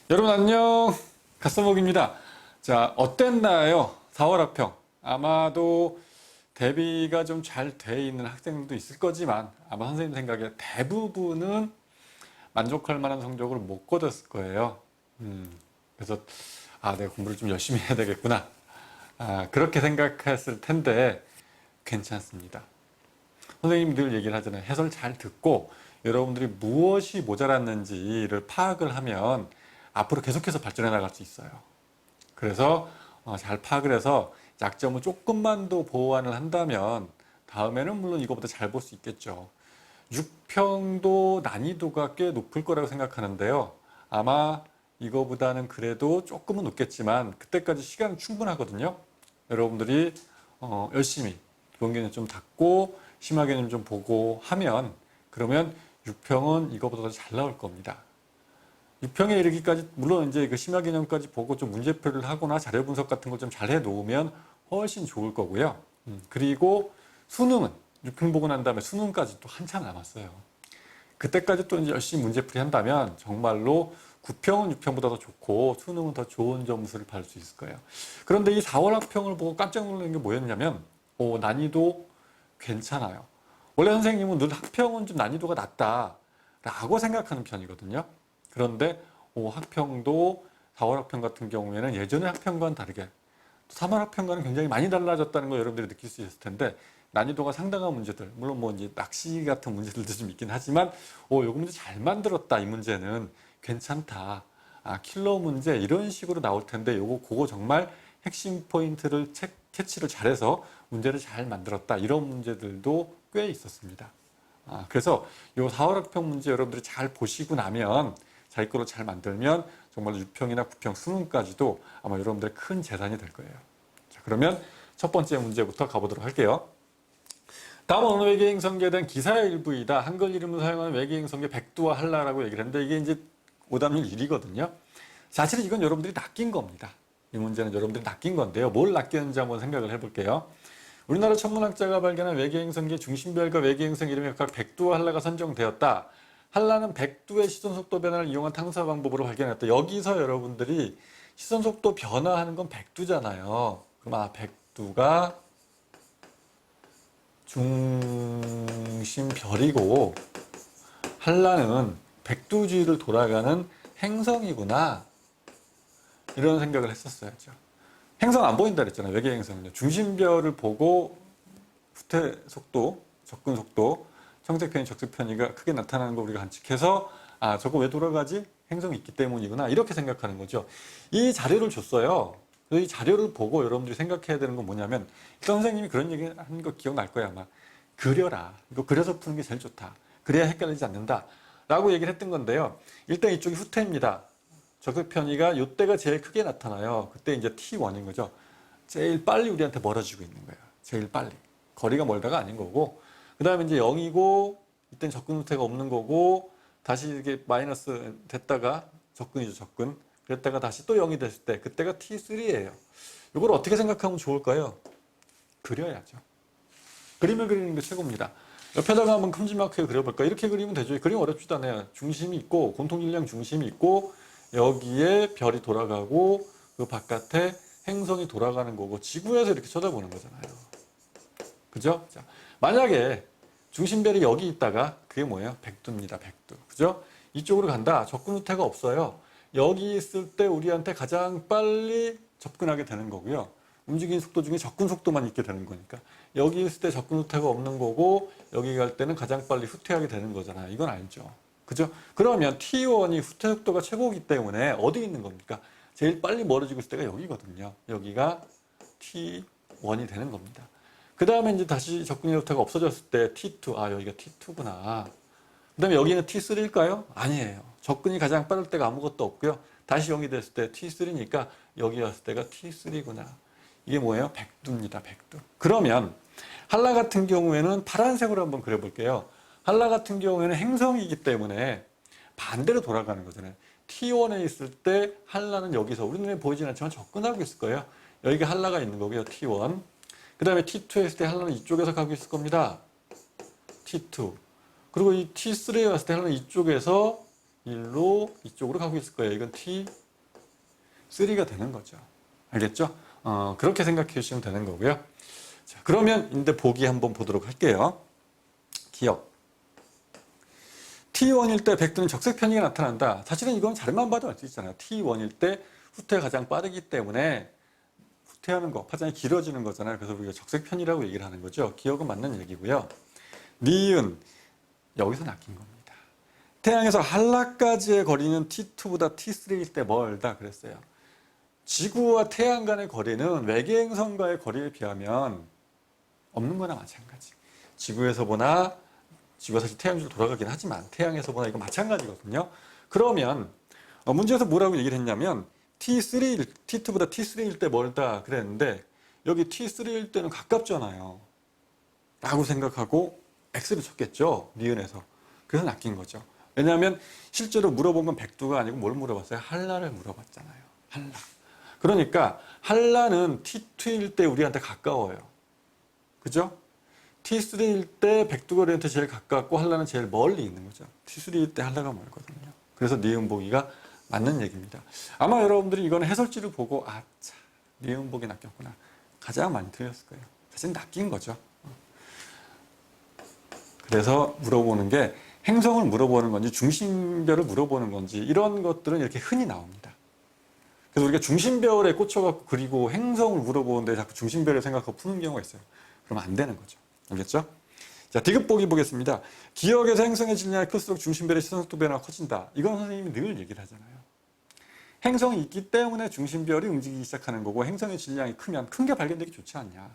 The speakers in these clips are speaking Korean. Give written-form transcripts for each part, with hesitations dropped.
여러분 안녕, 갓서먹입니다. 자, 어땠나요? 4월 합평. 아마도 대비가 좀 잘 돼 있는 학생들도 있을 거지만 아마 선생님 생각에 대부분은 만족할 만한 성적을 못 거뒀을 거예요. 그래서 내가 공부를 좀 열심히 해야 되겠구나. 그렇게 생각했을 텐데 괜찮습니다. 선생님이 늘 얘기를 하잖아요. 해설 잘 듣고 여러분들이 무엇이 모자랐는지를 파악을 하면 앞으로 계속해서 발전해 나갈 수 있어요. 그래서 잘 파악을 해서 약점을 조금만 더 보완을 한다면 다음에는 물론 이거보다 잘 볼 수 있겠죠. 6평도 난이도가 꽤 높을 거라고 생각하는데요. 아마 이거보다는 그래도 조금은 높겠지만 그때까지 시간은 충분하거든요. 여러분들이 열심히 기본 개념 좀 닫고 심화 개념 좀 보고 하면 그러면 6평은 이거보다 더 잘 나올 겁니다. 6평에 이르기까지 물론 이제 그 심화 개념까지 보고 좀 문제풀이를 하거나 자료 분석 같은 걸 좀 잘 해 놓으면 훨씬 좋을 거고요. 그리고 수능은 6평 보고 난 다음에 수능까지 또 한참 남았어요. 그때까지 또 이제 열심히 문제풀이 한다면 정말로 9평은 6평보다 더 좋고 수능은 더 좋은 점수를 받을 수 있을 거예요. 그런데 이 4월 학평을 보고 깜짝 놀란 게 뭐였냐면 난이도 괜찮아요. 원래 선생님은 늘 학평은 좀 난이도가 낮다라고 생각하는 편이거든요. 그런데 학평도 4월 학평 같은 경우에는 예전의 학평과는 다르게 3월 학평과는 굉장히 많이 달라졌다는 걸 여러분들이 느낄 수 있을 텐데 난이도가 상당한 문제들, 물론 뭐 이제 낚시 같은 문제들도 좀 있긴 하지만 요거 문제 잘 만들었다, 이 문제는 괜찮다, 킬러 문제 이런 식으로 나올 텐데 그거 정말 핵심 포인트를 캐치를 잘해서 문제를 잘 만들었다, 이런 문제들도 꽤 있었습니다. 그래서 요 4월 학평 문제 여러분들이 잘 보시고 나면 자기 거로 잘 만들면 정말 6평이나 9평 수능까지도 아마 여러분들의 큰 재산이 될 거예요. 자, 그러면 첫 번째 문제부터 가보도록 할게요. 다음은 언어 외계행 성계에 대한 기사의 일부이다. 한글 이름을 사용하는 외계행 성계 백두와 한라라고 얘기를 했는데 이게 이제 오답률 1이거든요. 사실은 이건 여러분들이 낚인 겁니다. 이 문제는 여러분들이 낚인 건데요. 뭘 낚였는지 한번 생각을 해볼게요. 우리나라 천문학자가 발견한 외계행성계 중심별과 외계행성 이름이 각각 백두와 한라가 선정되었다. 한라는 백두의 시선속도 변화를 이용한 탐사 방법으로 발견했다. 여기서 여러분들이 시선속도 변화하는 건 백두잖아요. 그럼 백두가 중심별이고 한라는 백두 주위를 돌아가는 행성이구나, 이런 생각을 했었어야죠. 행성 안 보인다 그랬잖아요. 외계행성은요. 중심별을 보고 후퇴 속도, 접근 속도, 청색 편의, 적색 편의가 크게 나타나는 걸 우리가 관측해서 저거 왜 돌아가지? 행성이 있기 때문이구나, 이렇게 생각하는 거죠. 이 자료를 줬어요. 그래서 이 자료를 보고 여러분들이 생각해야 되는 건 뭐냐면, 일단 선생님이 그런 얘기 하는 거 기억날 거야 아마. 그려라. 이거 그려서 푸는 게 제일 좋다. 그래야 헷갈리지 않는다 라고 얘기를 했던 건데요. 일단 이쪽이 후퇴입니다. 적색 편의가 이때가 제일 크게 나타나요. 그때 이제 T1인 거죠. 제일 빨리 우리한테 멀어지고 있는 거예요. 제일 빨리. 거리가 멀다가 아닌 거고, 그 다음에 이제 0이고, 이때는 접근 후퇴가 없는 거고, 다시 이게 마이너스 됐다가 접근이죠, 접근. 그랬다가 다시 또 0이 됐을 때, 그때가 T3예요. 이걸 어떻게 생각하면 좋을까요? 그려야죠. 그림을 그리는 게 최고입니다. 옆에다가 한번 큼지막하게 그려볼까? 이렇게 그리면 되죠. 그림 어렵지도 않아요. 중심이 있고, 공통질량 중심이 있고, 여기에 별이 돌아가고, 그 바깥에 행성이 돌아가는 거고, 지구에서 이렇게 쳐다보는 거잖아요. 그죠? 자, 만약에 중심별이 여기 있다가 그게 뭐예요? 백두입니다. 백두. 그죠? 이쪽으로 간다. 접근 후퇴가 없어요. 여기 있을 때 우리한테 가장 빨리 접근하게 되는 거고요. 움직이는 속도 중에 접근 속도만 있게 되는 거니까. 여기 있을 때 접근 후퇴가 없는 거고, 여기 갈 때는 가장 빨리 후퇴하게 되는 거잖아요. 이건 알죠? 그죠? 그러면 T1이 후퇴 속도가 최고이기 때문에 어디 있는 겁니까? 제일 빨리 멀어지고 있을 때가 여기거든요. 여기가 T1이 되는 겁니다. 그 다음에 이제 다시 접근의 후퇴가 없어졌을 때 T2, 여기가 T2구나. 그 다음에 여기는 T3일까요? 아니에요. 접근이 가장 빠를 때가 아무것도 없고요. 다시 0이 됐을 때 T3니까 여기 왔을 때가 T3구나. 이게 뭐예요? 백두입니다. 백두. 그러면 한라 같은 경우에는 파란색으로 한번 그려볼게요. 한라 같은 경우에는 행성이기 때문에 반대로 돌아가는 거잖아요. T1에 있을 때 한라는 여기서 우리 눈에 보이진 않지만 접근하고 있을 거예요. 여기가 한라가 있는 거고요. T1. 그 다음에 T2에 있을 때 한라는 이쪽에서 가고 있을 겁니다. T2. 그리고 이 T3에 왔을 때 한라는 이쪽에서 1로 이쪽으로 가고 있을 거예요. 이건 T3가 되는 거죠. 알겠죠? 그렇게 생각해 주시면 되는 거고요. 자, 그러면 이제 보기 한번 보도록 할게요. 기억. T1일 때 백두는 적색 편익이 나타난다. 사실은 이건 자료만 봐도 알 수 있잖아요. T1일 때 후퇴가 가장 빠르기 때문에 후퇴하는 거, 파장이 길어지는 거잖아요. 그래서 우리가 적색 편이라고 얘기를 하는 거죠. 기억은 맞는 얘기고요. 니은, 여기서 낚인 겁니다. 태양에서 한라까지의 거리는 T2보다 T3일 때 멀다 그랬어요. 지구와 태양 간의 거리는 외계 행성과의 거리에 비하면 없는 거나 마찬가지. 지구에서 보나, 지구가 사실 태양으로 돌아가긴 하지만 태양에서 보나 이거 마찬가지거든요. 그러면 문제에서 뭐라고 얘기를 했냐면 T2보다 T3일 때 멀다 그랬는데 여기 T3일 때는 가깝잖아요. 라고 생각하고 X를 쳤겠죠. 니은에서. 그래서 낚인 거죠. 왜냐하면 실제로 물어본 건 백두가 아니고 뭘 물어봤어요? 한라를 물어봤잖아요. 한라. 그러니까 한라는 T2일 때 우리한테 가까워요. 그죠? T3일 때 백두거리한테 제일 가깝고 한라는 제일 멀리 있는 거죠. T3일 때 한라가 멀거든요. 그래서 니은 보기가 맞는 얘기입니다. 아마 여러분들이 이거는 해설지를 보고 아차 니은 보기 낚였구나. 가장 많이 틀렸을 거예요. 사실 낚인 거죠. 그래서 물어보는 게 행성을 물어보는 건지 중심별을 물어보는 건지 이런 것들은 이렇게 흔히 나옵니다. 그래서 우리가 중심별에 꽂혀갖고 그리고 행성을 물어보는데 자꾸 중심별을 생각하고 푸는 경우가 있어요. 그러면 안 되는 거죠. 알겠죠? 자, 디귿 보기 보겠습니다. 기억에서 행성의 질량이 클수록 중심별의 시선속도 변화가 커진다. 이건 선생님이 늘 얘기를 하잖아요. 행성이 있기 때문에 중심별이 움직이기 시작하는 거고 행성의 질량이 크면 큰 게 발견되기 좋지 않냐.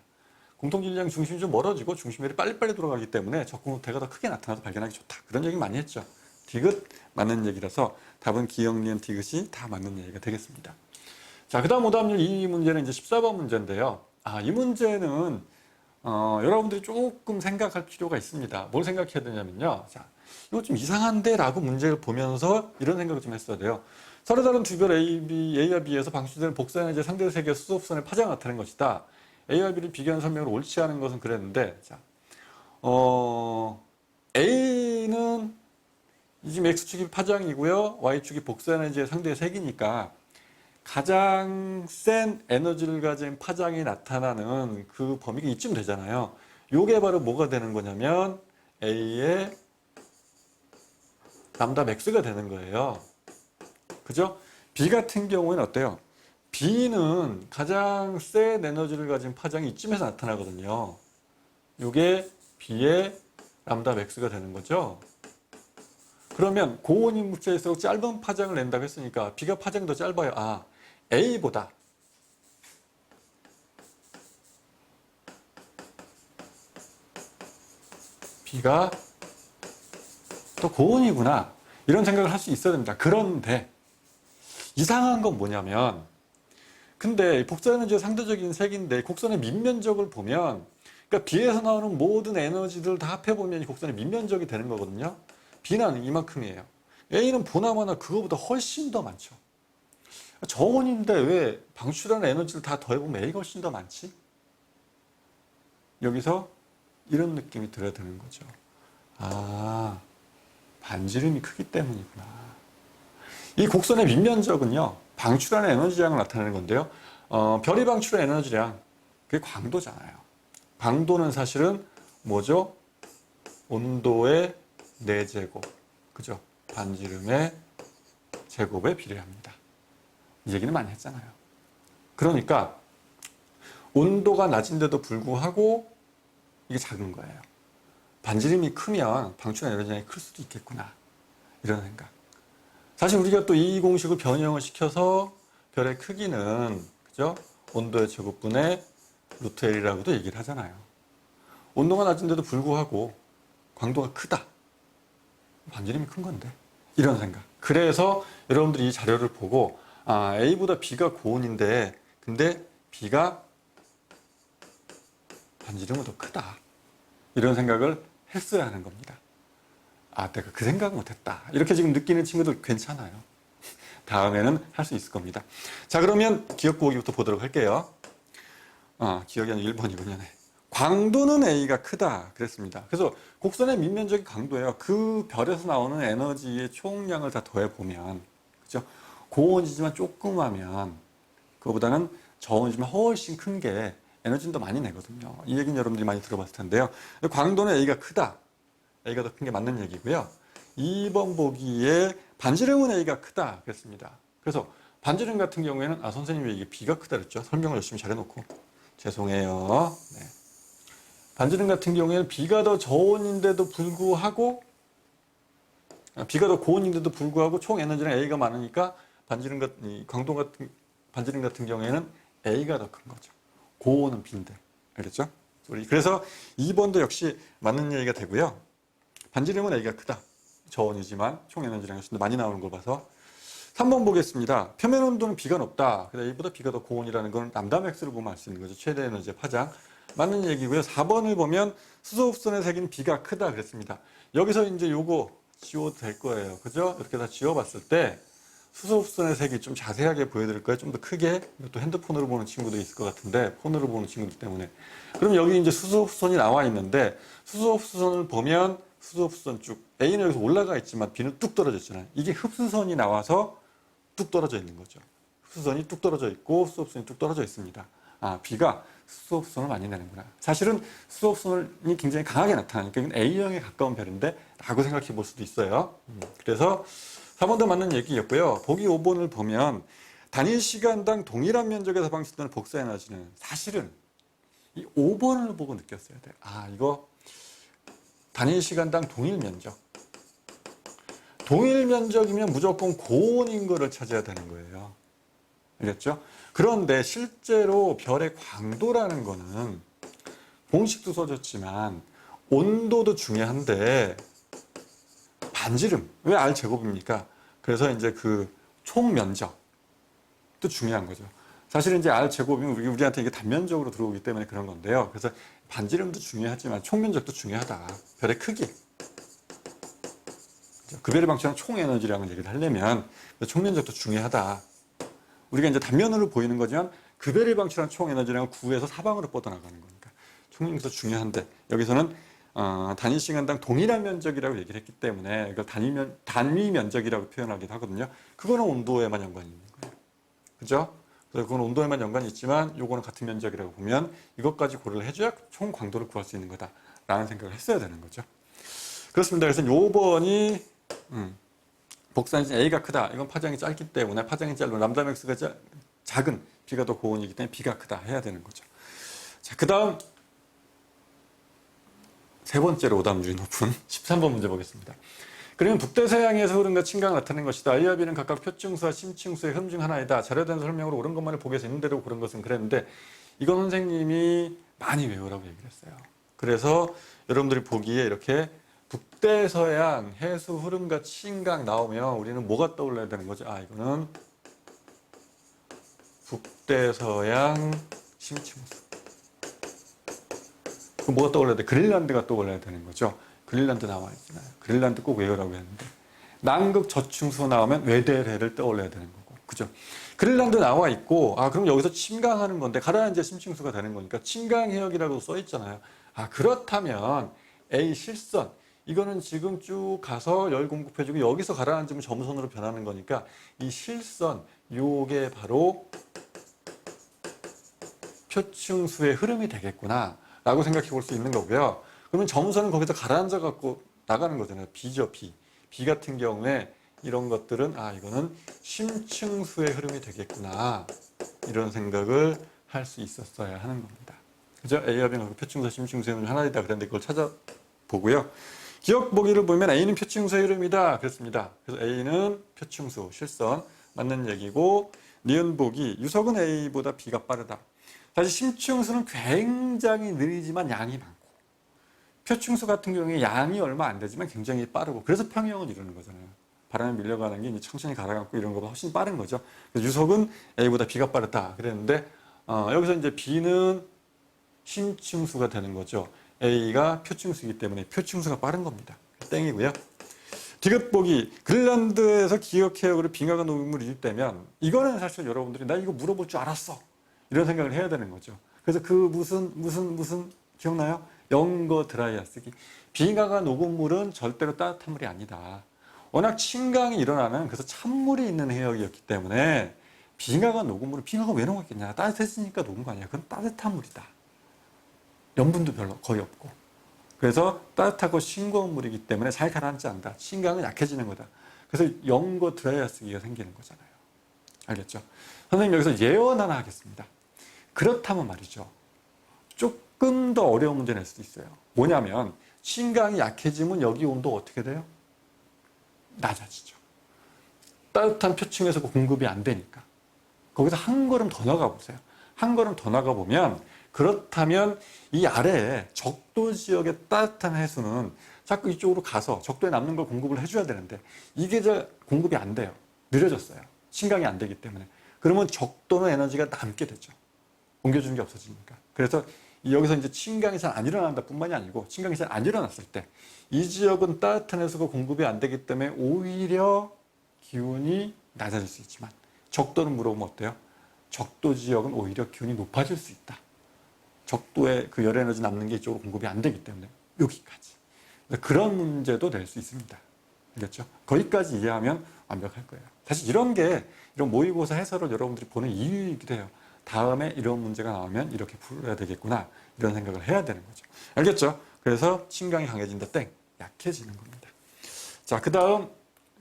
공통 질량 중심이 좀 멀어지고 중심별이 빨리빨리 돌아가기 때문에 적공호태가 더 크게 나타나서 발견하기 좋다. 그런 얘기 많이 했죠. 디귿 맞는 얘기라서 답은 기억, 니은, 디귿이 다 맞는 얘기가 되겠습니다. 자, 그 다음 오답률 이 문제는 이제 14번 문제인데요. 이 문제는 여러분들이 조금 생각할 필요가 있습니다. 뭘 생각해야 되냐면요. 자, 이거 좀 이상한데? 라고 문제를 보면서 이런 생각을 좀 했어야 돼요. 서로 다른 두 별 A와 B에서 방출되는 복사에너지의 상대 세계의 수소흡선의 파장을 나타낸 것이다. A와 B를 비교하는 설명으로 옳지 않은 것은 그랬는데, 자, A는 지금 X축이 파장이고요. Y축이 복사에너지의 상대 색이니까 가장 센 에너지를 가진 파장이 나타나는 그 범위가 이쯤 되잖아요. 요게 바로 뭐가 되는 거냐면 A의 람다 맥스가 되는 거예요. 그죠? B 같은 경우에는 어때요? B는 가장 센 에너지를 가진 파장이 이쯤에서 나타나거든요. 요게 B의 람다 맥스가 되는 거죠. 그러면 고온인 물체에서 짧은 파장을 낸다고 했으니까 B가 파장이 더 짧아요. A보다 B가 더 고온이구나. 이런 생각을 할 수 있어야 됩니다. 그런데 이상한 건 뭐냐면 근데 복사에너지가 상대적인 색인데 곡선의 밑면적을 보면 그러니까 B에서 나오는 모든 에너지들 다 합해보면 이 곡선의 밑면적이 되는 거거든요. B는 이만큼이에요. A는 보나마나 그거보다 훨씬 더 많죠. 저온인데 왜 방출하는 에너지를 다 더해보면 A가 훨씬 더 많지? 여기서 이런 느낌이 들어야 되는 거죠. 반지름이 크기 때문이구나. 이 곡선의 밑면적은요, 방출하는 에너지량을 나타내는 건데요. 별이 방출하는 에너지량, 그게 광도잖아요. 광도는 사실은 뭐죠? 온도의 4제곱. 그죠? 반지름의 제곱에 비례합니다. 이 얘기는 많이 했잖아요. 그러니까 온도가 낮은데도 불구하고 이게 작은 거예요. 반지름이 크면 방출한 에너지량이 클 수도 있겠구나. 이런 생각. 사실 우리가 또 이 공식을 변형을 시켜서 별의 크기는 그죠? 온도의 제곱분의 루트 L이라고도 얘기를 하잖아요. 온도가 낮은데도 불구하고 광도가 크다. 반지름이 큰 건데. 이런 생각. 그래서 여러분들이 이 자료를 보고 A보다 B가 고온인데 근데 B가 반지름은 더 크다. 이런 생각을 했어야 하는 겁니다. 내가 그 생각 못했다. 이렇게 지금 느끼는 친구들 괜찮아요. 다음에는 할 수 있을 겁니다. 자, 그러면 기억 보기부터 보도록 할게요. 기억이 한 1번이군요. 광도는 A가 크다 그랬습니다. 그래서 곡선의 밑면적이 광도예요. 그 별에서 나오는 에너지의 총량을 다 더해보면, 그죠? 고온이지만 조그마면 그거보다는 저온이지만 훨씬 큰 게 에너지는 더 많이 내거든요. 이 얘기는 여러분들이 많이 들어봤을 텐데요. 광도는 A가 크다. A가 더 큰 게 맞는 얘기고요. 2번 보기에 반지름은 A가 크다 그랬습니다. 그래서 반지름 같은 경우에는 선생님이 왜 이게 B가 크다 그랬죠? 설명을 열심히 잘 해놓고 죄송해요. 네. 반지름 같은 경우에는 B가 더 저온인데도 불구하고 B가 더 고온인데도 불구하고 총 에너지는 A가 많으니까 반지름 같은 광도 같은 반지름 같은 경우에는 A가 더 큰 거죠. 고온은 B인데. 알겠죠? 그래서 2번도 역시 맞는 얘기가 되고요. 반지름은 A가 크다. 저온이지만 총 에너지량이 훨씬 더 많이 나오는 걸 봐서 3번 보겠습니다. 표면 온도는 B가 높다. 그래서 A보다 B가 더 고온이라는 건 람다맥스를 보면 알 수 있는 거죠. 최대 에너지의 파장. 맞는 얘기고요. 4번을 보면 수소흡선의 색인 B가 크다 그랬습니다. 여기서 이제 요거 지워도 될 거예요. 그죠? 이렇게 다 지워봤을 때 수소흡선의 색이 좀 자세하게 보여드릴 거예요. 좀 더 크게. 또 핸드폰으로 보는 친구도 있을 것 같은데 폰으로 보는 친구들 때문에. 그럼 여기 이제 수소흡선이 나와 있는데 수소흡선을 보면 수소흡선 쭉 A는 여기서 올라가 있지만 B는 뚝 떨어져 있잖아요. 이게 흡수선이 나와서 뚝 떨어져 있는 거죠. 흡수선이 뚝 떨어져 있고 수소흡선이 뚝 떨어져 있습니다. B가 수소흡선을 많이 내는구나. 사실은 수소흡선이 굉장히 강하게 나타나니까 이건 A형에 가까운 별인데 라고 생각해 볼 수도 있어요. 그래서 4번도 맞는 얘기였고요. 보기 5번을 보면 단위 시간당 동일한 면적에서 방출되는 복사 에너지는 사실은 이 5번을 보고 느꼈어야 돼요. 이거 단위 시간당 동일 면적. 동일 면적이면 무조건 고온인 거를 찾아야 되는 거예요. 알겠죠? 그런데 실제로 별의 광도라는 거는 공식도 써줬지만 온도도 중요한데 반지름, 왜 R 제곱입니까? 그래서 이제 그 총 면적도 중요한 거죠. 사실은 이제 R 제곱이면 우리한테 이게 단면적으로 들어오기 때문에 그런 건데요. 그래서 반지름도 중요하지만 총 면적도 중요하다. 별의 크기. 그 별이 방출하는 총 에너지량을 얘기를 하려면 총 면적도 중요하다. 우리가 이제 단면으로 보이는 거지만 그 별이 방출하는 총 에너지량을 구해서 사방으로 뻗어나가는 거니까 총 면적도 중요한데 여기서는 단위 시간당 동일한 면적이라고 얘기를 했기 때문에 이걸 단위 면적이라고 표현하기도 하거든요. 그거는 온도에만 연관이 있는 거예요. 그죠? 그래서 그건 온도에만 연관이 있지만 요거는 같은 면적이라고 보면 이것까지 고려를 해줘야 총 광도를 구할 수 있는 거다라는 생각을 했어야 되는 거죠. 그렇습니다. 그래서 요번이 복사는 A가 크다. 이건 파장이 짧기 때문에 파장이 짧은 람다맥스가 작은 B가 더 고온이기 때문에 B가 크다 해야 되는 거죠. 자, 그 다음 세 번째로 오답률이 높은 13번 문제 보겠습니다. 그러면 북대서양에서 흐름과 침강을 나타낸 것이다. A와 B는 각각 표층수와 심층수의 흐름 중 하나이다. 자료된 설명으로 옳은 것만을 보기 위해서 있는 대로 고른 것은 그랬는데 이건 선생님이 많이 외우라고 얘기를 했어요. 그래서 여러분들이 보기에 이렇게 북대서양 해수 흐름과 침강 나오면 우리는 뭐가 떠올라야 되는 거죠? 이거는 북대서양 심층수. 그럼 뭐가 떠올라야 돼? 그린란드가 떠올라야 되는 거죠. 그린란드 나와 있잖아요. 그린란드 꼭 외우라고 했는데 남극 저층수 나오면 외대래를 떠올려야 되는 거고, 그죠? 그린란드 나와 있고, 그럼 여기서 침강하는 건데 가라앉아 심층수가 되는 거니까 침강 해역이라고 써 있잖아요. 그렇다면 A 실선 이거는 지금 쭉 가서 열 공급해주고 여기서 가라앉으면 점선으로 변하는 거니까 이 실선 요게 바로 표층수의 흐름이 되겠구나 라고 생각해 볼 수 있는 거고요. 그러면 점선은 거기서 가라앉아 갖고 나가는 거잖아요. B죠, B. B 같은 경우에 이런 것들은 이거는 심층수의 흐름이 되겠구나 이런 생각을 할 수 있었어야 하는 겁니다. 그죠? A와 B는 표층수, 심층수의 흐름이 하나이다 그랬는데 그걸 찾아보고요. 기억 보기를 보면 A는 표층수의 흐름이다 그랬습니다. 그래서 A는 표층수, 실선 맞는 얘기고, 니은 보기 유석은 A보다 B가 빠르다. 사실 심층수는 굉장히 느리지만 양이 많고 표층수 같은 경우에 양이 얼마 안 되지만 굉장히 빠르고 그래서 평형을 이루는 거잖아요. 바람에 밀려가는 게 이제 천천히 가라앉고 이런 것보다 훨씬 빠른 거죠. 그래서 유석은 A보다 B가 빠르다 그랬는데 여기서 이제 B는 심층수가 되는 거죠. A가 표층수이기 때문에 표층수가 빠른 겁니다. 땡이고요. 디귿 보기 그린란드에서 기억해역으로 빙하가 녹음을 유입되면 이거는 사실 여러분들이 나 이거 물어볼 줄 알았어 이런 생각을 해야 되는 거죠. 그래서 그 무슨 기억나요? 영거 드라이아 쓰기. 빙하가 녹은 물은 절대로 따뜻한 물이 아니다. 워낙 침강이 일어나는 그래서 찬물이 있는 해역이었기 때문에 빙하가 녹은 물은 빙하가 왜 녹았겠냐. 따뜻해지니까 녹은 거 아니야. 그건 따뜻한 물이다. 염분도 별로 거의 없고. 그래서 따뜻하고 싱거운 물이기 때문에 잘 가라앉지 않는다. 침강은 약해지는 거다. 그래서 영거 드라이아 쓰기가 생기는 거잖아요. 알겠죠? 선생님 여기서 예언 하나 하겠습니다. 그렇다면 말이죠. 조금 더 어려운 문제 낼 수도 있어요. 뭐냐면 침강이 약해지면 여기 온도 어떻게 돼요? 낮아지죠. 따뜻한 표층에서 공급이 안 되니까. 거기서 한 걸음 더 나가 보세요. 한 걸음 더 나가 보면 그렇다면 이 아래에 적도 지역의 따뜻한 해수는 자꾸 이쪽으로 가서 적도에 남는 걸 공급을 해줘야 되는데 이게 이제 공급이 안 돼요. 느려졌어요. 침강이 안 되기 때문에. 그러면 적도는 에너지가 남게 되죠. 옮겨주는 게 없어지니까. 그래서 여기서 이제 침강이 잘 안 일어난다 뿐만이 아니고 침강이 잘 안 일어났을 때 이 지역은 따뜻한 해수가 공급이 안 되기 때문에 오히려 기온이 낮아질 수 있지만 적도는 물어보면 어때요? 적도 지역은 오히려 기온이 높아질 수 있다. 적도에 그 열 에너지 남는 게 이쪽으로 공급이 안 되기 때문에 여기까지. 그런 문제도 낼 수 있습니다. 알겠죠? 거기까지 이해하면 완벽할 거예요. 사실 이런 모의고사 해설을 여러분들이 보는 이유이기도 해요. 다음에 이런 문제가 나오면 이렇게 풀어야 되겠구나. 이런 생각을 해야 되는 거죠. 알겠죠? 그래서 침강이 강해진다. 땡. 약해지는 겁니다. 자, 그 다음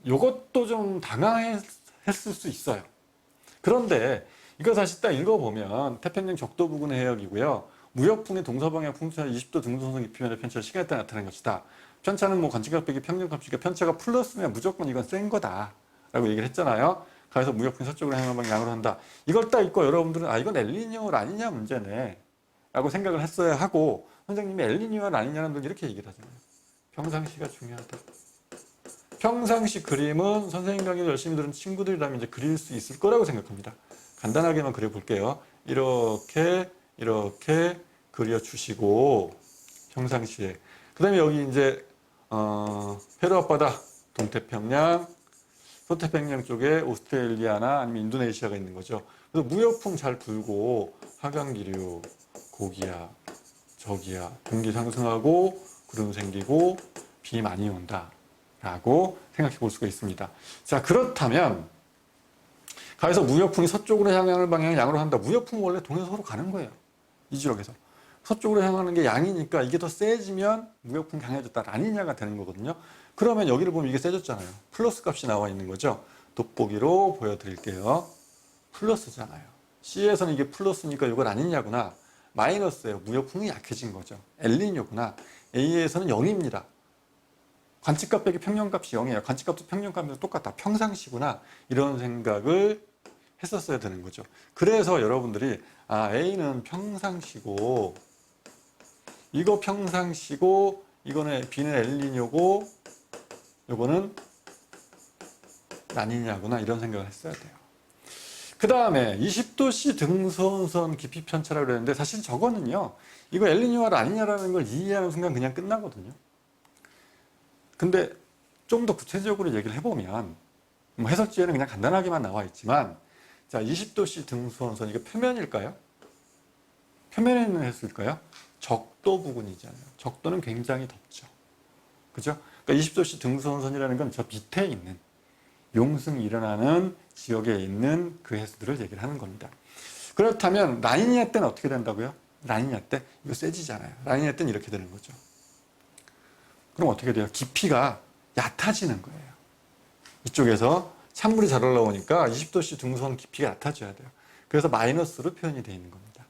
이것도 좀 당황했을 수 있어요. 그런데 이거 사실 딱 읽어보면 태평양 적도 부근 해역이고요. 무역풍의 동서방향 풍차 20도 등동성 깊이면의 편차가 시간에 따라 나타나는 것이다. 편차는 뭐 관측값 빼기 평균값이니까 편차가 플러스면 무조건 이건 센 거다. 라고 얘기를 했잖아요. 그래서 무역풍이 서쪽으로 향하는 방향으로 한다. 이걸 딱 읽고 여러분들은 아 이건 엘니뇨 라니냐 문제네. 라고 생각을 했어야 하고 선생님이 엘니뇨와 라니냐는 늘 이렇게 얘기를 하잖아요. 평상시가 중요하다. 평상시 그림은 선생님 강의를 열심히 들은 친구들이라면 이제 그릴 수 있을 거라고 생각합니다. 간단하게만 그려볼게요. 이렇게 그려주시고 평상시에 그 다음에 여기 이제 페루 앞바다 동태평양 서태평양 쪽에 오스트레일리아나 아니면 인도네시아가 있는 거죠. 그래서 무역풍 잘 불고 하강기류 고기압 저기압 공기 상승하고 구름 생기고 비 많이 온다 라고 생각해 볼 수가 있습니다. 자, 그렇다면 가에서 무역풍이 서쪽으로 향하는 방향을 양으로 한다. 무역풍은 원래 동해서로 가는 거예요. 이 지역에서. 서쪽으로 향하는 게 양이니까 이게 더 세지면 무역풍이 강해졌다. 라니냐가 되는 거거든요. 그러면 여기를 보면 이게 세졌잖아요. 플러스 값이 나와 있는 거죠. 돋보기로 보여드릴게요. 플러스잖아요. C에서는 이게 플러스니까 이거 라니냐구나. 마이너스예요. 무역풍이 약해진 거죠. 엘니뇨구나. A에서는 0입니다. 관측값 빼기 평균값이 0이에요. 관측값도 평균값이랑 똑같다. 평상시구나. 이런 생각을 했었어야 되는 거죠. 그래서 여러분들이 A는 평상시고 이거 평상시고 이거는 B는 엘니뇨고 이거는 라니냐구나 이런 생각을 했어야 돼요. 그 다음에 20도씨 등선선 깊이 편차라고 그랬는데 사실 저거는요. 이거 엘니뇨와 라니냐라는 걸 이해하는 순간 그냥 끝나거든요. 근데 좀 더 구체적으로 얘기를 해보면 뭐 해석지에는 그냥 간단하게만 나와 있지만 자 20도씨 등수원선 이거 표면일까요? 표면에 있는 해수일까요? 적도 부근이잖아요. 적도는 굉장히 덥죠. 그죠? 그러니까 20도씨 등수원선이라는 건 저 밑에 있는 용승이 일어나는 지역에 있는 그 해수들을 얘기를 하는 겁니다. 그렇다면 라니냐 때는 어떻게 된다고요? 라니냐 때 이거 세지잖아요. 라니냐 때는 이렇게 되는 거죠. 그럼 어떻게 돼요? 깊이가 얕아지는 거예요. 이쪽에서 찬물이 잘 올라오니까 20도씨 등수원 깊이가 얕아져야 돼요. 그래서 마이너스로 표현이 되어 있는 겁니다.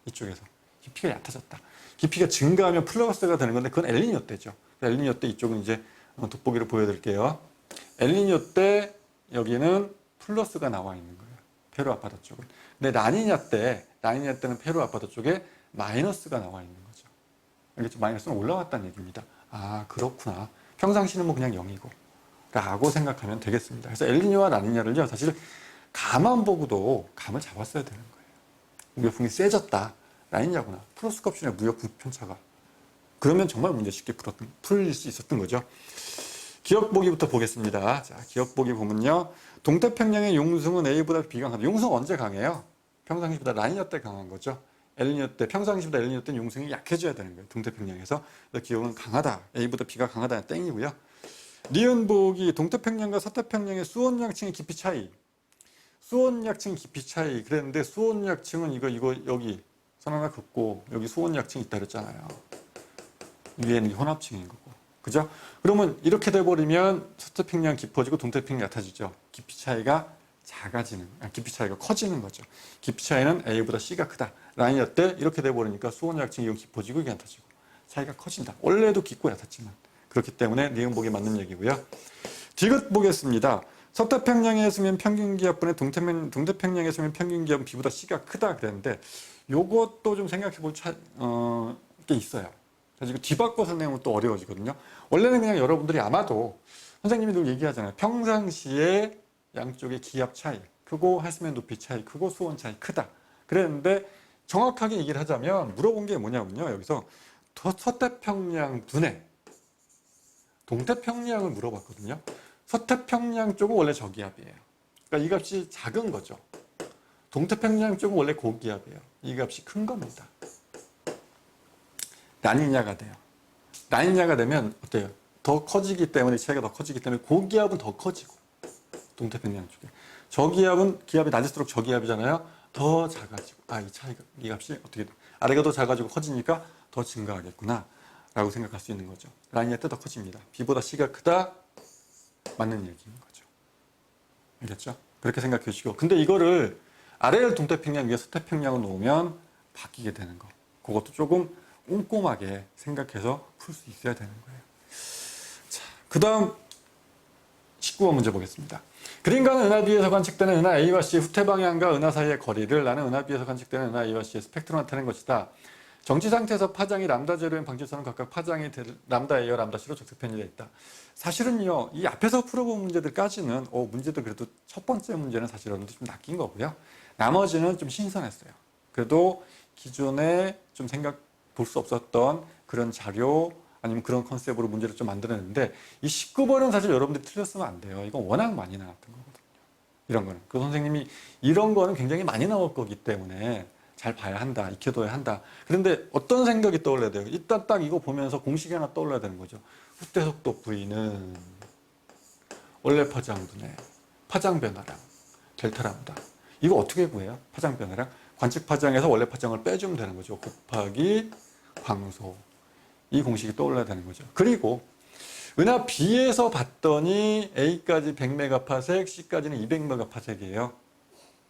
이쪽에서 깊이가 얕아졌다. 깊이가 증가하면 플러스가 되는 건데 그건 엘니뇨 때죠. 엘니뇨 때 이쪽은 이제 돋보기로 보여드릴게요. 엘니뇨 때 여기는 플러스가 나와 있는 거예요. 페루 앞바다 쪽은. 근데 라니냐 때는 페루 앞바다 쪽에 마이너스가 나와 있는 거죠. 알겠죠? 마이너스는 올라왔다는 얘기입니다. 아, 그렇구나. 평상시는 뭐 그냥 0이고 라고 생각하면 되겠습니다. 그래서 엘니뇨와 라니냐를요, 사실 감만 보고도 감을 잡았어야 되는 거예요. 무역풍이 세졌다. 라니냐구나. 플러스 값이네, 무역풍 편차가. 그러면 정말 문제 쉽게 풀릴 수 있었던 거죠. 기억보기부터 보겠습니다. 자, 기억보기 보면요. 동태평양의 용승은 A보다 B가 강하다. 용승 언제 강해요? 평상시보다 라니냐 때 강한 거죠. 엘니뇨 때 평상시보다 엘니뇨 때는 용성이 약해져야 되는 거예요. 동태평양에서. 그래서 기온은 강하다. A보다 B가 강하다. 땡이고요. 니은보기 동태평양과 서태평양의 수온약층의 깊이 차이. 수온약층 깊이 차이. 그랬는데 수온약층은 이거 여기 선 하나 긋고 여기 수온약층이 있다 그랬잖아요. 위에는 혼합층인 거고. 그죠? 그러면 이렇게 돼버리면 서태평양 깊어지고 동태평양 얕아지죠. 깊이 차이가 깊이 차이가 커지는 거죠. 깊이 차이는 A보다 C가 크다. 라인이었대. 이렇게 돼버리니까 수온약층이 이건 깊어지고 이게 얕아지고 차이가 커진다. 원래도 깊고 얕았지만. 그렇기 때문에 니은복이 맞는 얘기고요. 디귿 보겠습니다. 서태평양에 있으면 평균기압분의 동태평양에 있으면 평균기압은 B보다 C가 크다 그랬는데 요것도 좀 생각해 볼 게 있어요. 그래서 이거 뒤바꿔서 내면 또 어려워지거든요. 원래는 그냥 여러분들이 아마도 선생님이 늘 얘기하잖아요. 평상시에 양쪽의 기압 차이 크고 하수면 높이 차이 크고 수온 차이 크다. 그랬는데 정확하게 얘기를 하자면 물어본 게 뭐냐면요. 여기서 서태평양 분해 동태평양을 물어봤거든요. 서태평양 쪽은 원래 저기압이에요. 그러니까 이 값이 작은 거죠. 동태평양 쪽은 원래 고기압이에요. 이 값이 큰 겁니다. 라니냐가 돼요. 라니냐가 되면 어때요? 더 커지기 때문에 차이가 더 커지기 때문에 고기압은 더 커지고 동태평양 쪽에 저기압은 기압이 낮을수록 저기압이잖아요. 더 작아지고 이 값이 어떻게 돼? 아래가 더 작아지고 커지니까 더 증가하겠구나 라고 생각할 수 있는 거죠. 라니냐 때 더 커집니다. B보다 C가 크다 맞는 얘기인 거죠. 알겠죠? 그렇게 생각해 주시고 근데 이거를 아래를 동태평양 위에 서태평양을 놓으면 바뀌게 되는 거 그것도 조금 꼼꼼하게 생각해서 풀 수 있어야 되는 거예요. 자, 그 다음 19번 문제 보겠습니다. 그림과는 은하 B에서 관측되는 은하 A와 C의 후퇴 방향과 은하 사이의 거리를 나는 은하 B에서 관측되는 은하 A와 C의 스펙트럼을 나타낸 것이다. 정지 상태에서 파장이 람다 제로인 방지선은 각각 파장이 람다 A와 람다 C로 적색 편집되어 있다. 사실은요, 이 앞에서 풀어본 문제들까지는 문제도 그래도 첫 번째 문제는 사실 여러분들 좀 낚인 거고요. 나머지는 좀 신선했어요. 그래도 기존에 좀 볼 수 없었던 그런 자료 아니면 그런 컨셉으로 문제를 좀 만들었는데 이 19번은 사실 여러분들이 틀렸으면 안 돼요. 이건 워낙 많이 나왔던 거거든요. 이런 거는. 그 선생님이 이런 거는 굉장히 많이 나올 거기 때문에 잘 봐야 한다. 익혀둬야 한다. 그런데 어떤 생각이 떠올라야 돼요? 일단 딱 이거 보면서 공식이 하나 떠올라야 되는 거죠. 후퇴 속도 V는 원래 파장 분의 파장 변화량 델타랍니다. 이거 어떻게 구해요? 파장 변화량? 관측 파장에서 원래 파장을 빼주면 되는 거죠. 곱하기 광소. 이 공식이 떠올라야 되는 거죠. 그리고 은하 B에서 봤더니 A까지 100메가파섹, C까지는 200메가파섹이에요.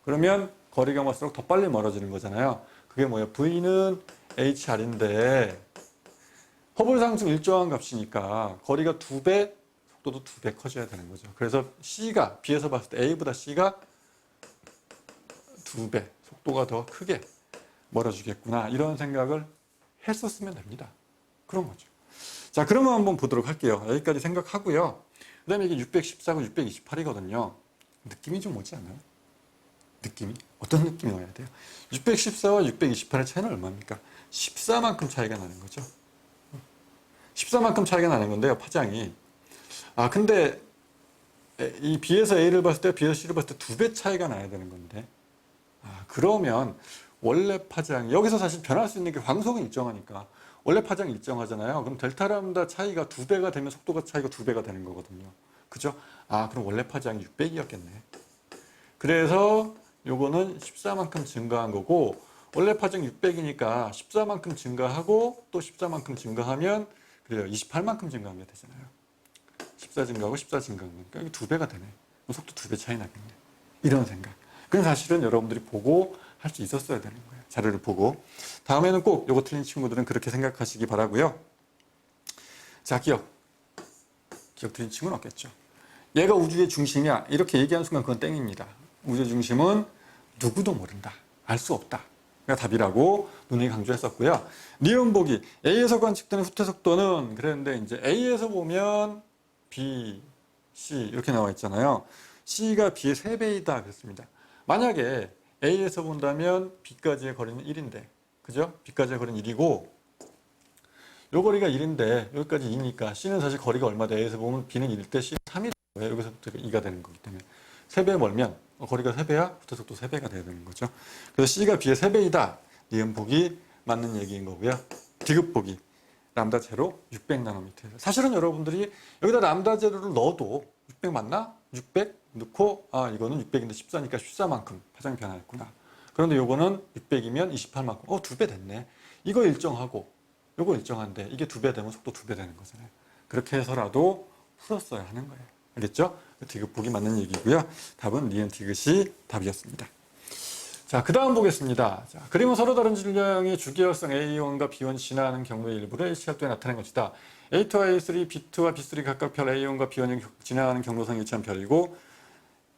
그러면 거리가 멀수록 더 빨리 멀어지는 거잖아요. 그게 뭐예요? V는 HR인데 허블 상승 일정한 값이니까 거리가 2배, 속도도 2배 커져야 되는 거죠. 그래서 C가 B에서 봤을 때 A보다 C가 2배, 속도가 더 크게 멀어지겠구나. 이런 생각을 했었으면 됩니다. 그런 거죠. 자, 그러면 한번 보도록 할게요. 여기까지 생각하고요. 그 다음에 이게 614고 628이거든요. 느낌이 좀 오지 않아요? 느낌이? 어떤 느낌이 와야 돼요? 614와 628의 차이는 얼마입니까? 14만큼 차이가 나는 거죠. 14만큼 차이가 나는 건데요, 파장이. 근데 이 B에서 A를 봤을 때, B에서 C를 봤을 때 2배 차이가 나야 되는 건데. 그러면 원래 파장, 여기서 사실 변할 수 있는 게 광속은 일정하니까. 원래 파장이 일정하잖아요. 그럼 델타 람다 차이가 2배가 되면 속도가 차이가 2배가 되는 거거든요. 그죠? 그럼 원래 파장이 600이었겠네. 그래서 요거는 14만큼 증가한 거고 원래 파장 600이니까 14만큼 증가하고 또 14만큼 증가하면 그래요. 28만큼 증가하면 되잖아요. 14 증가하고 14 증가하면 그러니까 2배가 되네. 속도 2배 차이 나겠네. 이런 생각. 그건 사실은 여러분들이 보고 할 수 있었어야 되는 거예요. 자료를 보고. 다음에는 꼭 요거 틀린 친구들은 그렇게 생각하시기 바라고요. 자, 기억 틀린 친구는 없겠죠. 얘가 우주의 중심이야. 이렇게 얘기하는 순간 그건 땡입니다. 우주의 중심은 누구도 모른다. 알 수 없다. 가 답이라고 눈이 강조했었고요. 니은 보기. A에서 관측되는 후퇴 속도는 그랬는데 이제 A에서 보면 B, C 이렇게 나와 있잖아요. C가 B의 3배이다 그랬습니다. 만약에 A에서 본다면 B까지의 거리는 1인데 그죠? B까지의 거리는 1이고 요 거리가 1인데 여기까지 2니까 C는 사실 거리가 얼마다 A에서 보면 B는 1일 때 C는 3이 돼요. 여기서부터 2가 되는 거기 때문에 3배 멀면 거리가 3배야 후퇴 속도 3배가 돼야 되는 거죠. 그래서 C가 B의 3배이다. 니은 보기 맞는 얘기인 거고요. 디귿 보기 람다 제로 600나노미터예요. 사실은 여러분들이 여기다 람다 제로를 넣어도 600 맞나? 600 넣고 이거는 600인데 14니까 14만큼 파장이 변화했구나. 그런데 요거는 600이면 28만큼 2배 됐네. 이거 일정하고 요거 일정한데 이게 2배 되면 속도 2배 되는 거잖아요. 그렇게 해서라도 풀었어야 하는 거예요. 알겠죠? 디귿 보기 맞는 얘기고요. 답은 니은 디귿이 답이었습니다. 자, 그 다음 보겠습니다. 자, 그림은 서로 다른 질량의 주기혈성 A1과 B1이 지나가는 경우의 일부를 일시각도에 나타낸 것이다. A2와 A3, B2와 B3 각각 별 A1과 B1이 지나가는 경로상이 일치한 별이고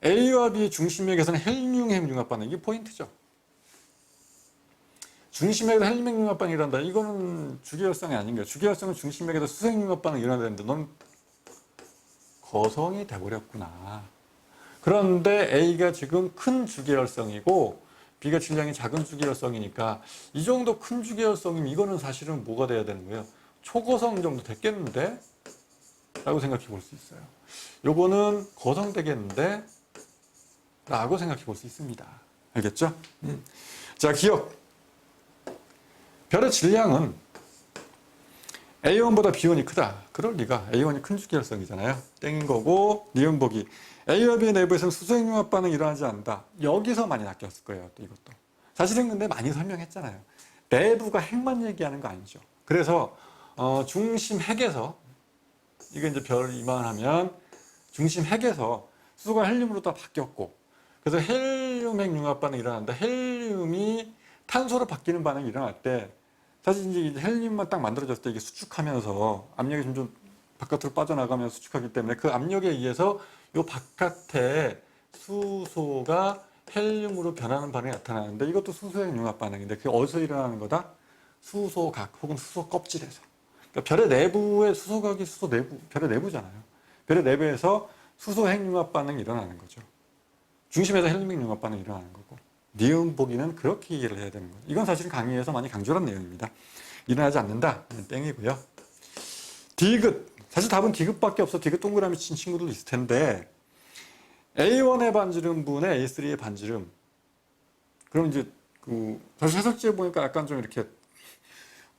A와 B의 중심맥에서는 헬륨-핵융합 반응, 이게 포인트죠. 중심맥에서 헬륨-핵융합 반응이 일어난다. 이거는 주기혈성이 아닌 거예요. 주기혈성은 중심맥에서 수소핵융합 반응이 일어나야 되는데 넌 거성이 돼버렸구나. 그런데 A가 지금 큰 주기혈성이고 B가 질량이 작은 주기혈성이니까 이 정도 큰 주기혈성이면 이거는 사실은 뭐가 돼야 되는 거예요? 초거성 정도 됐겠는데? 라고 생각해 볼 수 있어요. 요거는 거성되겠는데? 라고 생각해 볼 수 있습니다. 알겠죠? 자, 기억. 별의 질량은 A1보다 B1이 크다. 그럴 리가. A1이 큰 주기혈성이잖아요. 땡인 거고, 니은 보기. A와 B의 내부에서는 수소핵융합 반응이 일어나지 않는다. 여기서 많이 낚였을 거예요. 또 이것도. 사실은 근데 많이 설명했잖아요. 내부가 핵만 얘기하는 거 아니죠. 그래서 중심 핵에서 이게 이제 별 이만하면 중심 핵에서 수소가 헬륨으로 다 바뀌었고 그래서 헬륨 핵융합 반응이 일어난다. 헬륨이 탄소로 바뀌는 반응이 일어날 때 사실 이제 헬륨만 딱 만들어졌을 때 이게 수축하면서 압력이 점점 바깥으로 빠져나가면서 수축하기 때문에 그 압력에 의해서 요 바깥에 수소가 헬륨으로 변하는 반응이 나타나는데 이것도 수소의 융합 반응인데 그게 어디서 일어나는 거다? 수소각 혹은 수소 껍질에서. 그러니까 별의 내부의 수소각이 수소 내부, 별의 내부잖아요. 별의 내부에서 수소 핵융합 반응이 일어나는 거죠. 중심에서 헬륨 핵융합 반응이 일어나는 거고. 니은 보기는 그렇게 이해를 해야 되는 거죠. 이건 사실 강의에서 많이 강조한 내용입니다. 일어나지 않는다. 땡이고요. 디귿. 사실 답은 디귿밖에 없어. 디귿 동그라미 친 친구들도 있을 텐데 A1의 반지름분의 A3의 반지름. 그럼 이제 사실 해석지에 보니까 약간 좀 이렇게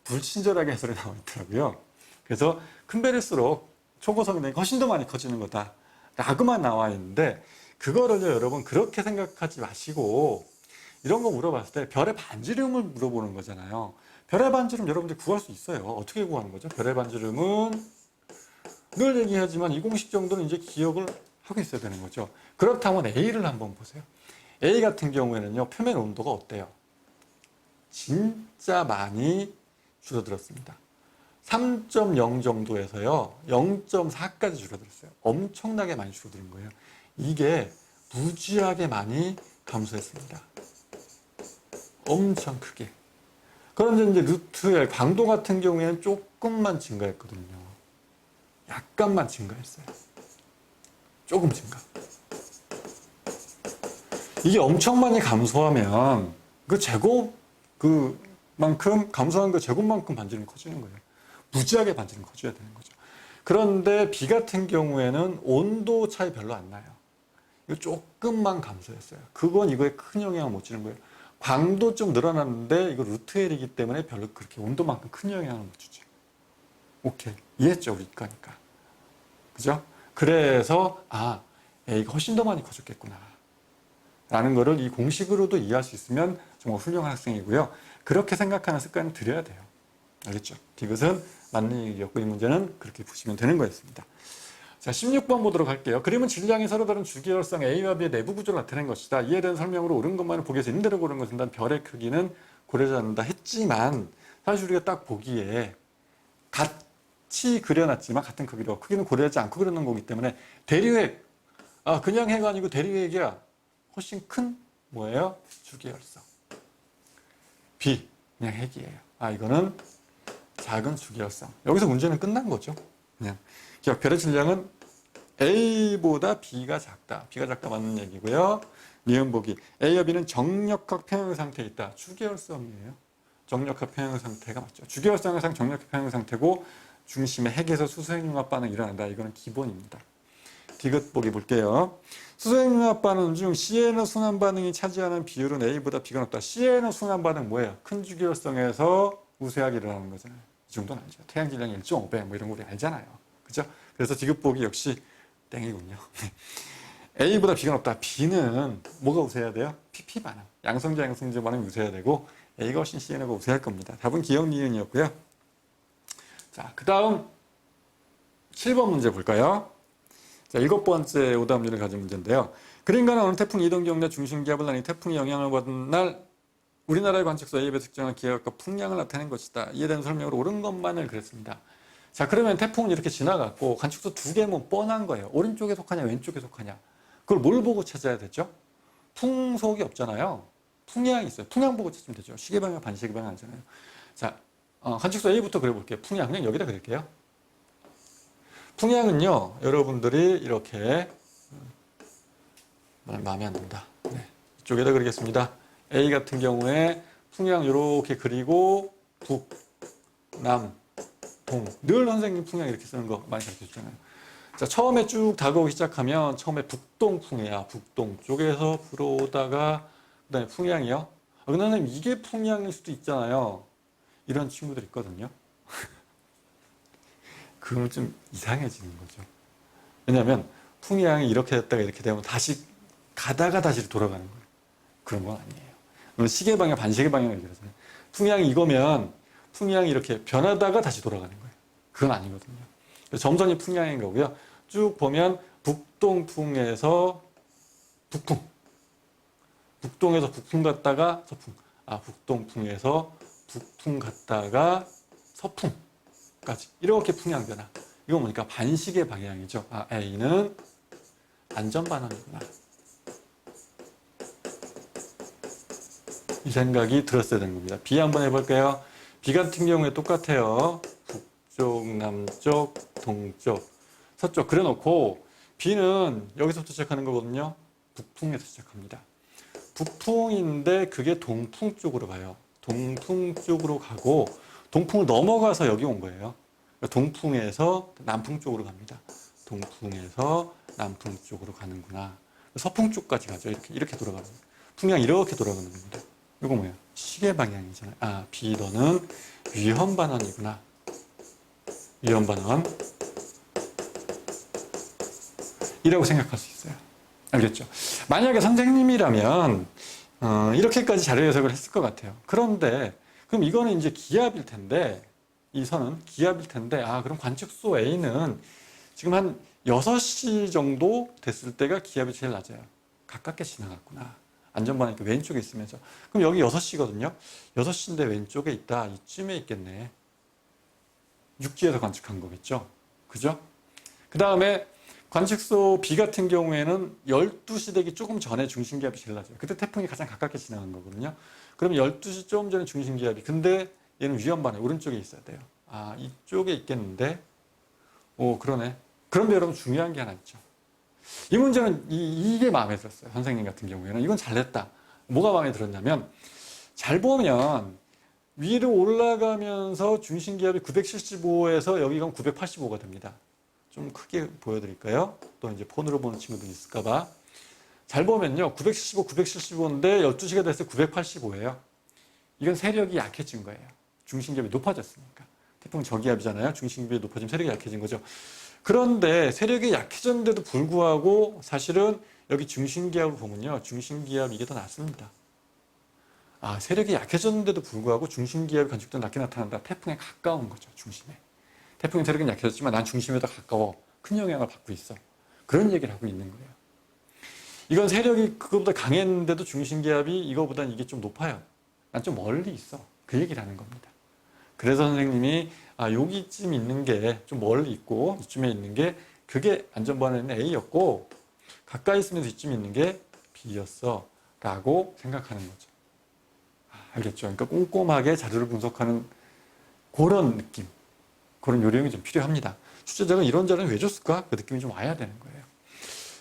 불친절하게 해설이 나와 있더라고요. 그래서 큰 별일수록 초고성이 훨씬 더 많이 커지는 거다. 라고만 나와 있는데 그거를요 여러분 그렇게 생각하지 마시고 이런 거 물어봤을 때 별의 반지름을 물어보는 거잖아요. 별의 반지름 여러분들 구할 수 있어요. 어떻게 구하는 거죠? 별의 반지름은 늘 얘기하지만 이 공식 정도는 이제 기억을 하고 있어야 되는 거죠. 그렇다면 A를 한번 보세요. A 같은 경우에는요, 표면 온도가 어때요? 진짜 많이 줄어들었습니다. 3.0 정도에서요, 0.4까지 줄어들었어요. 엄청나게 많이 줄어드는 거예요. 이게 무지하게 많이 감소했습니다. 엄청 크게. 그런데 이제 루트 L, 강도 같은 경우에는 조금만 증가했거든요. 약간만 증가했어요. 조금 증가. 이게 엄청 많이 감소하면 그 제곱 그만큼 감소한 그 제곱만큼 반지름이 커지는 거예요. 무지하게 반지름이 커져야 되는 거죠. 그런데 B 같은 경우에는 온도 차이 별로 안 나요. 이거 조금만 감소했어요. 그건 이거에 큰 영향을 못 주는 거예요. 광도 좀 늘어났는데 이거 루트 L이기 때문에 별로 그렇게 온도만큼 큰 영향을 못 주죠. 오케이. 이해했죠? 우리 거니까. 그죠? 그래서 A가 훨씬 더 많이 커졌겠구나 라는 거를 이 공식으로도 이해할 수 있으면 정말 훌륭한 학생이고요. 그렇게 생각하는 습관을 들여야 돼요. 알겠죠? 디귿은 맞는 얘기였고 이 문제는 그렇게 보시면 되는 거였습니다. 자, 16번 보도록 할게요. 그림은 질량이 서로 다른 주기혈성 A와 B의 내부 구조를 나타낸 것이다. 이에 대한 설명으로 옳은 것만을 보기에서 있는 대로 고른 것은 단 별의 크기는 고려하지 않는다 했지만 사실 우리가 딱 보기에 같이 그려놨지만 같은 크기로 크기는 고려하지 않고 그려놓은 거기 때문에 대류핵, 그냥 핵 아니고 대류핵이야. 훨씬 큰 뭐예요? 주기혈성. B, 그냥 핵이에요. 이거는 작은 주기혈성. 여기서 문제는 끝난 거죠. 그냥 기억, 별의 질량은 A보다 B가 작다. B가 작다 맞는 얘기고요. 니은 보기. A와 B는 정력학 평형 상태에 있다. 주기혈성이에요. 정력학 평형 상태가 맞죠. 주기혈성은 항상 정력학 평형 상태고 중심의 핵에서 수소핵융합 반응이 일어난다. 이거는 기본입니다. 디귿 보기 볼게요. 수소액융합 반응 중 C에너 순환 반응이 차지하는 비율은 A보다 B가 높다. C에너 순환 반응 뭐예요? 큰 주기율성에서 우세하게 일어나는 거잖아요. 이 정도는 알죠. 태양 질량 1.5배 뭐 이런 거 우리 알잖아요. 그죠? 그래서 디귿 보기 역시 땡이군요. A보다 B가 높다. B는 뭐가 우세해야 돼요? PP 반응. 양성자 양성자 반응이 우세해야 되고 A가 훨씬 C에너가 우세할 겁니다. 답은 기억 니은이었고요. 자, 그 다음 7번 문제 볼까요? 자, 7번째 오답률을 가진 문제인데요. 그림과는 어느 태풍 이동 경로의 중심기압을 나뉘 태풍이 영향을 받은 날 우리나라의 관측소 A의 특정한 기압과 풍량을 나타낸 것이다. 이에 대한 설명으로 옳은 것만을 그랬습니다. 자, 그러면 태풍은 이렇게 지나갔고 관측소 두 개면 뻔한 거예요. 오른쪽에 속하냐 왼쪽에 속하냐. 그걸 뭘 보고 찾아야 되죠? 풍속이 없잖아요. 풍량이 있어요. 풍량 보고 찾으면 되죠. 시계방향 반시계방향 하잖아요. 자, 관측소 A부터 그려볼게요. 풍량 그냥 여기다 그릴게요. 풍량은요, 여러분들이 이렇게 마음에 안 든다. 네, 이쪽에다 그리겠습니다. A 같은 경우에 풍량 이렇게 그리고 북, 남, 동. 늘 선생님 풍량 이렇게 쓰는 거 많이 가르쳐 주잖아요. 자, 처음에 쭉 다가오기 시작하면 처음에 북동풍이야. 북동 쪽에서 불어오다가 그다음에 풍량이요. 그러면 이게 풍량일 수도 있잖아요. 이런 친구들 있거든요. 그러면 좀 이상해지는 거죠. 왜냐하면 풍량이 이렇게 됐다가 이렇게 되면 다시 가다가 다시 돌아가는 거예요. 그런 건 아니에요. 시계 방향, 반시계 방향을 얘기하잖아요. 풍량이 이거면 풍량이 이렇게 변하다가 다시 돌아가는 거예요. 그건 아니거든요. 점선이 풍량인 거고요. 쭉 보면 북동풍에서 북풍, 북동에서 북풍 갔다가 서풍, 북동풍에서 북풍 갔다가 서풍까지 이렇게 풍량 변화. 이거 보니까 반시계 방향이죠. A는 안전 반환이구나. 이 생각이 들었어야 되는 겁니다. B 한번 해볼게요. B 같은 경우에 똑같아요. 북쪽, 남쪽, 동쪽, 서쪽 그려놓고 B는 여기서부터 시작하는 거거든요. 북풍에서 시작합니다. 북풍인데 그게 동풍 쪽으로 가요. 동풍 쪽으로 가고 동풍을 넘어가서 여기 온 거예요. 동풍에서 남풍 쪽으로 갑니다. 동풍에서 남풍 쪽으로 가는구나. 서풍 쪽까지 가죠. 이렇게 돌아가는 거예요. 풍량 이렇게 돌아가는 겁니다. 이거 뭐야? 시계 방향이잖아요. B 너는 위험 반환이구나. 위험 반환. 이라고 생각할 수 있어요. 알겠죠? 만약에 선생님이라면 이렇게까지 자료 해석을 했을 것 같아요. 그런데 그럼 이거는 이제 기압일 텐데 이 선은 기압일 텐데 그럼 관측소 A는 지금 한 6시 정도 됐을 때가 기압이 제일 낮아요. 가깝게 지나갔구나. 안전반응이 왼쪽에 있으면서. 그럼 여기 6시거든요. 6시인데 왼쪽에 있다. 이쯤에 있겠네. 육지에서 관측한 거겠죠. 그죠? 그 다음에 관측소 B 같은 경우에는 12시 되기 조금 전에 중심기압이 제일 낮아요. 그때 태풍이 가장 가깝게 지나간 거거든요. 그러면 12시 조금 전에 중심기압이. 근데 얘는 위험반에 오른쪽에 있어야 돼요. 이쪽에 있겠는데. 그러네. 그런데 여러분 중요한 게 하나 있죠. 이 문제는 이게 마음에 들었어요. 선생님 같은 경우에는. 이건 잘 냈다. 뭐가 마음에 들었냐면 잘 보면 위로 올라가면서 중심기압이 975에서 여기가 985가 됩니다. 좀 크게 보여드릴까요? 또 이제 폰으로 보는 친구들 있을까봐. 잘 보면요. 975, 975인데 12시가 됐을 때 985예요. 이건 세력이 약해진 거예요. 중심기압이 높아졌으니까. 태풍은 저기압이잖아요. 중심기압이 높아지면 세력이 약해진 거죠. 그런데 세력이 약해졌는데도 불구하고 사실은 여기 중심기압을 보면요. 중심기압 이게 더 낮습니다. 세력이 약해졌는데도 불구하고 중심기압이 관측도 낮게 나타난다. 태풍에 가까운 거죠. 중심에. 태풍의 세력은 약해졌지만 난 중심에 더 가까워. 큰 영향을 받고 있어. 그런 얘기를 하고 있는 거예요. 이건 세력이 그거보다 강했는데도 중심기압이 이거보다는 이게 좀 높아요. 난 좀 멀리 있어. 그 얘기를 하는 겁니다. 그래서 선생님이 여기쯤 있는 게 좀 멀리 있고 이쯤에 있는 게 그게 안전반응은 A였고 가까이 있으면서 이쯤 있는 게 B였어 라고 생각하는 거죠. 알겠죠? 그러니까 꼼꼼하게 자료를 분석하는 그런 느낌, 그런 요령이 좀 필요합니다. 출제자가 이런 자료는 왜 줬을까? 그 느낌이 좀 와야 되는 거예요.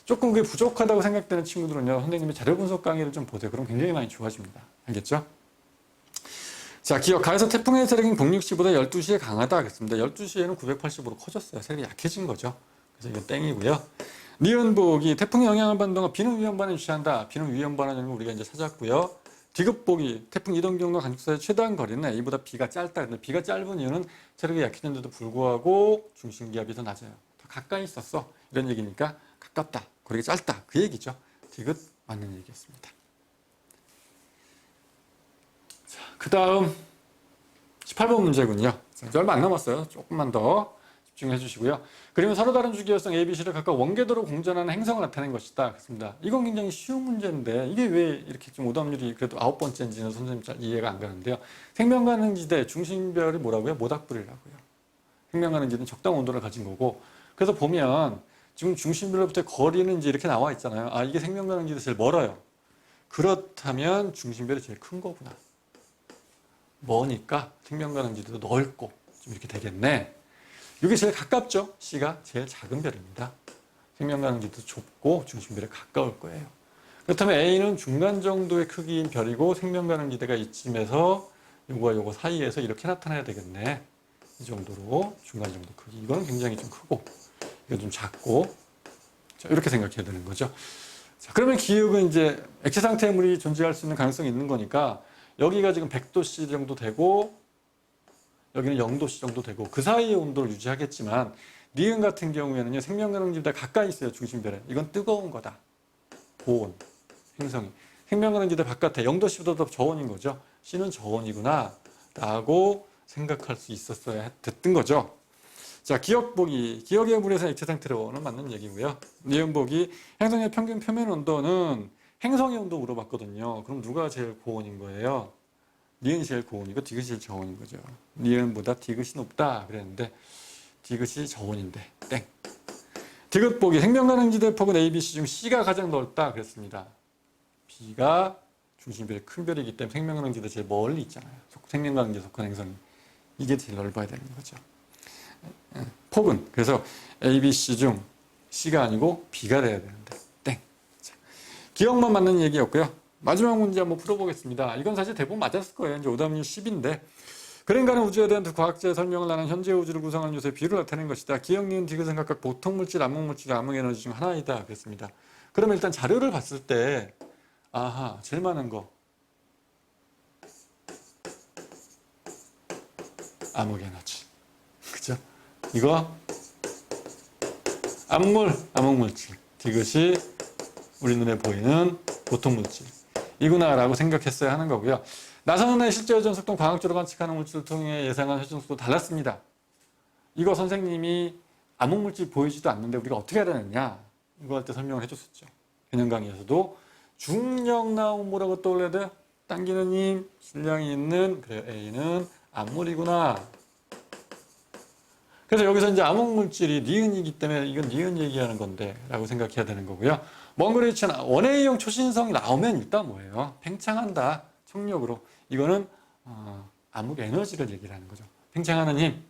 조금 그게 부족하다고 생각되는 친구들은요, 선생님의 자료 분석 강의를 좀 보세요. 그럼 굉장히 많이 좋아집니다. 알겠죠? 자, 기억. 가에서 태풍의 세력이 북륙시보다 12시에 강하다 하겠습니다. 12시에는 985로 커졌어요. 세력이 약해진 거죠. 그래서 이건 땡이고요. 니은복이 태풍의 영향을 받는 동안 비는 위험반을 유지한다. 비는 위험반을 우리가 이제 찾았고요. 디귿복이 태풍 이동 경로와 간격 사이의 최단 거리는 A보다 B가 짧다. 근데 B가 짧은 이유는 체력이 약해졌는데도 불구하고 중심기압이 더 낮아요. 더 가까이 있었어. 이런 얘기니까 가깝다. 거리가 짧다. 그 얘기죠. 디귿 맞는 얘기였습니다. 자, 그 다음 18번 문제군요. 이제 얼마 안 남았어요. 조금만 더 집중해 주시고요. 그러면 서로 다른 주기율성 A, B, C를 각각 원궤도로 공전하는 행성을 나타낸 것이다. 그렇습니다. 이건 굉장히 쉬운 문제인데 이게 왜 이렇게 좀 오답률이 그래도 9번째인지는 선생님 잘 이해가 안 가는데요. 생명가능지대 중심별이 뭐라고요? 모닥불이라고요. 생명가능지대는 적당 온도를 가진 거고 그래서 보면 지금 중심별로부터 거리는 이제 이렇게 나와 있잖아요. 아, 이게 생명가능지대 제일 멀어요. 그렇다면 중심별이 제일 큰 거구나. 머니까 생명가능지대도 넓고 좀 이렇게 되겠네. 이게 제일 가깝죠. C가 제일 작은 별입니다. 생명가능지대도 좁고 중심별에 가까울 거예요. 그렇다면 A는 중간 정도의 크기인 별이고 생명가능지대가 이쯤에서 요거와 요거 사이에서 이렇게 나타나야 되겠네. 이 정도로 중간 정도 크기. 이거는 굉장히 좀 크고 이건 좀 작고 자, 이렇게 생각해야 되는 거죠. 자, 그러면 기억은 이제 액체 상태의 물이 존재할 수 있는 가능성이 있는 거니까 여기가 지금 100도씨 정도 되고 여기는 0도씨 정도 되고 그 사이의 온도를 유지하겠지만 니은 같은 경우에는요. 생명가능지대가 가까이 있어요. 중심별에. 이건 뜨거운 거다. 고온, 행성이. 생명가능지대 바깥에 0도씨보다 더 저온인 거죠. C는 저온이구나 라고 생각할 수 있었어야 됐던 거죠. 자, 기억보기. 기억의 물에서 액체 상태로는 맞는 얘기고요. 니은보기. 행성의 평균 표면 온도는 행성의 온도 물어봤거든요. 그럼 누가 제일 고온인 거예요? 니은이 제일 고온이고 디귿이 제일 저온인 거죠. 니은보다 디귿이 높다 그랬는데 디귿이 저온인데 땡. 디귿보기. 생명가능지대 폭은 A, B, C 중 C가 가장 넓다 그랬습니다. B가 중심별이 큰 별이기 때문에 생명가능지대 제일 멀리 있잖아요. 생명가능지대 속한 행성이. 이게 제일 넓어야 되는 거죠. 폭은 그래서 A, B, C 중 C가 아니고 B가 돼야 되는데 땡. 자, 기억만 맞는 얘기였고요. 마지막 문제 한번 풀어보겠습니다. 이건 사실 대부분 맞았을 거예요. 이제 오답률 10인데 그랜가는 우주에 대한 두 과학자의 설명을 나눈 현재 우주를 구성하는 요소의 비율을 나타낸 것이다. 기억, 니은, 디귿은 각각 보통물질, 암흑물질, 암흑에너지 중 하나이다. 그랬습니다. 그러면 일단 자료를 봤을 때 아하, 제일 많은 거 암흑에너지. 그죠? 이거 암흑물질. 디귿이 우리 눈에 보이는 보통물질. 이구나라고 생각했어야 하는 거고요. 나사는 실제 회전 속도 과학적으로 관측하는 물질을 통해 예상한 회전 속도 달랐습니다. 이거 선생님이 암흑물질 보이지도 않는데 우리가 어떻게 알아냈냐? 이거 할 때 설명을 해줬었죠. 개념 강의에서도 중력 나오면 뭐라고 떠올려야 돼요? 당기는 힘, 질량이 있는 그래요. A는 암물이구나. 그래서 여기서 이제 암흑물질이 니은이기 때문에 이건 니은 얘기하는 건데 라고 생각해야 되는 거고요. 먼 거리에 위치한 원A형 초신성이 나오면 일단 뭐예요? 팽창한다. trọng力으로. 이거는 암흑에너지를 얘기를 하는 거죠. 팽창하는 힘.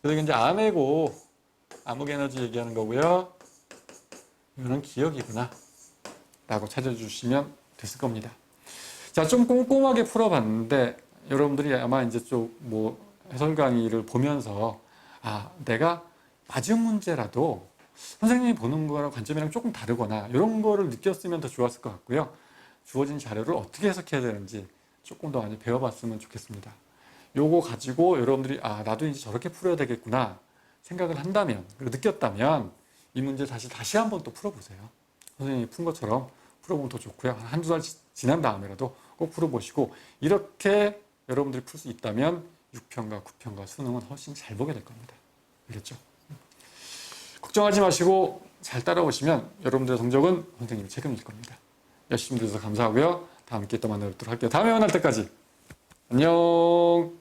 그래서 이제 암이고 암흑에너지 얘기하는 거고요. 이거는 기억이구나 라고 찾아주시면 됐을 겁니다. 자, 좀 꼼꼼하게 풀어봤는데 여러분들이 아마 이제 좀 뭐 해설 강의를 보면서 아, 내가 맞은 문제라도 선생님이 보는 거랑 관점이랑 조금 다르거나 이런 거를 느꼈으면 더 좋았을 것 같고요. 주어진 자료를 어떻게 해석해야 되는지 조금 더 많이 배워봤으면 좋겠습니다. 요거 가지고 여러분들이 아, 나도 이제 저렇게 풀어야 되겠구나 생각을 한다면 그리고 느꼈다면 이 문제 다시 한번 또 풀어보세요. 선생님이 푼 것처럼 풀어보면 더 좋고요. 한두 달 지난 다음에라도 꼭 풀어보시고 이렇게 여러분들이 풀 수 있다면 6편과 9편과 수능은 훨씬 잘 보게 될 겁니다. 알겠죠? 걱정하지 마시고 잘 따라오시면 여러분들의 성적은 선생님이 책임질 겁니다. 열심히 들어서 감사하고요. 다음 기회에 또 만나뵙도록 할게요. 다음에 만날 때까지 안녕.